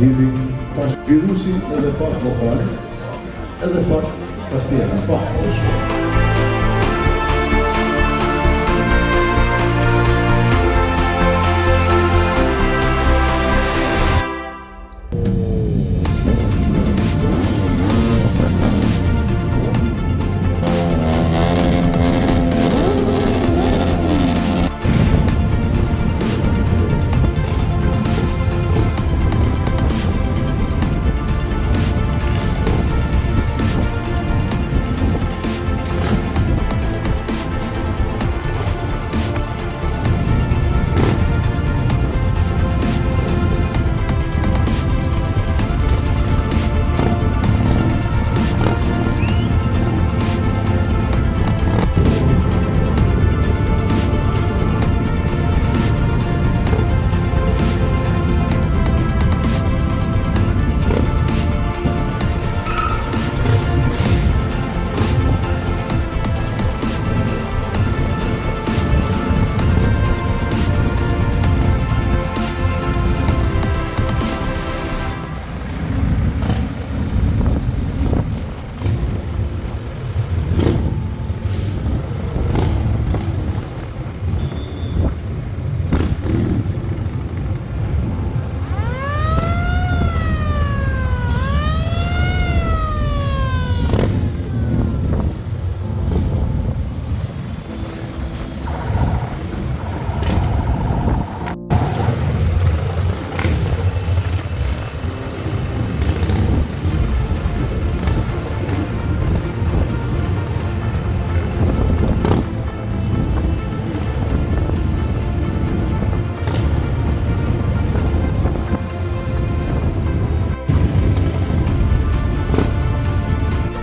Lidhi pas virusin edhe pak vokalit, edhe pak pastjera, pak dhe shumë.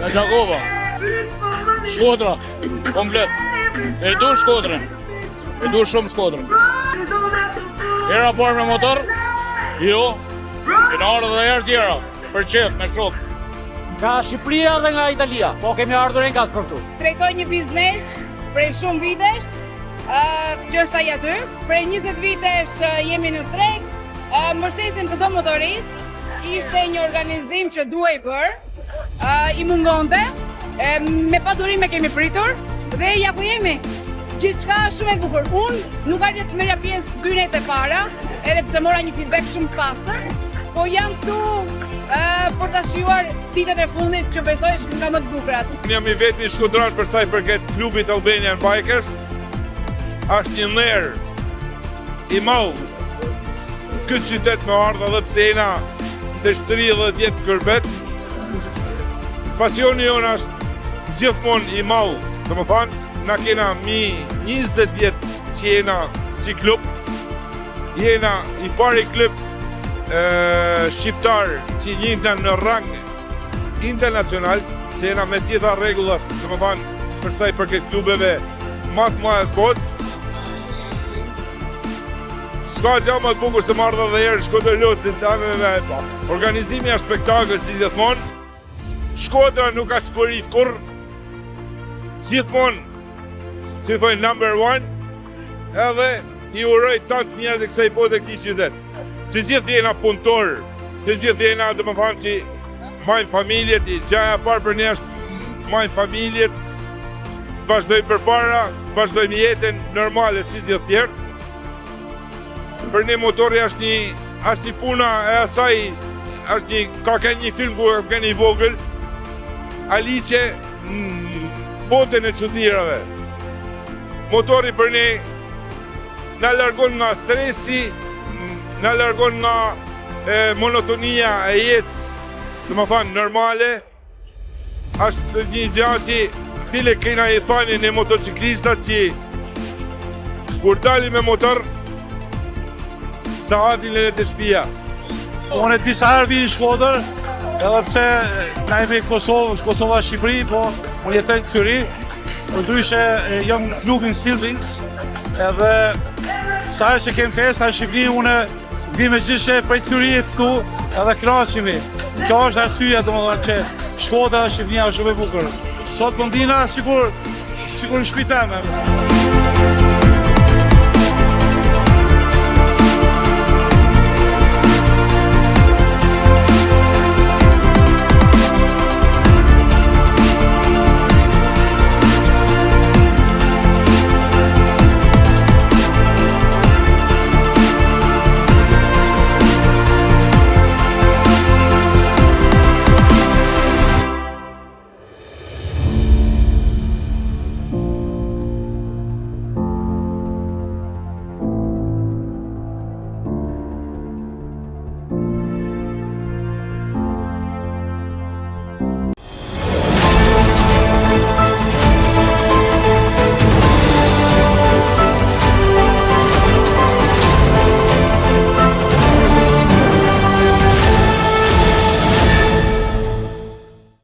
Gjakova, Shkodra, komplet. E du Shkodrën, e du shumë Shkodrën. Hera parë me motor? Jo, kena ardhur dhe herë tjera, për qef, me shok. Nga Shqipëria dhe nga Italia, po kemi ardhur e nga për këtu. Tregoj një biznes prej shumë vitesh, që është ai aty. Prej 20 vitesh jemi në treg, mbështesim çdo motorist. Ishte një organizim që duhej bër. I mungonte, me padurime kemi pritur dhe ja ku jemi. Gjithçka shumë e bukur. Unë nuk arrij të merja pjesë dynet e para, edhe pse mora një feedback shumë të pastër, po jam këtu për ta shijuar ditët e fundit që besoj është nga më të bukurat. Unë jam i vetmi shkodran për sa i përket klubit Albanian Bikers. Është një nder i madh këtë qytet me ardha dhe pse jena të 30 jetë kërbet. Pasioni jonë është gjithmonë i madh, domethënë na kena 20 vjet që jena si klub. Jena i pari klub shqiptar që njihna në rang internacional, se jena me gjitha rregullat, domethënë për sa i përket klubeve më të mëdha të botës. Ska gjë më të bukur se marrë dhe herë Shkodër Locin të me organizimi është spektakël si gjithmonë. Shkodra nuk është kërit kur, gjithmonë, si thojnë #1, edhe i uroj tantë njerëz e kësaj bote këtij qytet. Të gjithë jena punëtor, të gjithë jena domethënë që majnë familjet, gjaja e parë për ne është majnë familjet, vazhdojmë përpara, vazhdojmë jetën normale si gjithë tjerë. Për ne motori është një puna e asaj, ka një film ku ka një vogël, Alice botën e çuditërave. Motori për ne na largon nga stresi, na largon nga monotonia e jetës domethënë normale, është një gjë që bile kena i thani në motociklistat që kur dali me motor, sa hatin lene të shtëpia. Unë e disa herë vi në Shkodër, edhe pse na jemi Kosova Shqipëri, po unë jetoj në Cyri, për ndryshe jam në klubin Stillwings, edhe sa herë që kem festa në Shqipëri, unë vi me gjithë prej Cyrit këtu, edhe kënaqemi. Kjo është arsyeja domethënë që Shkodra dhe Shqipëria është shumë e bukur. Sot mundina sigur në shtëpi teme.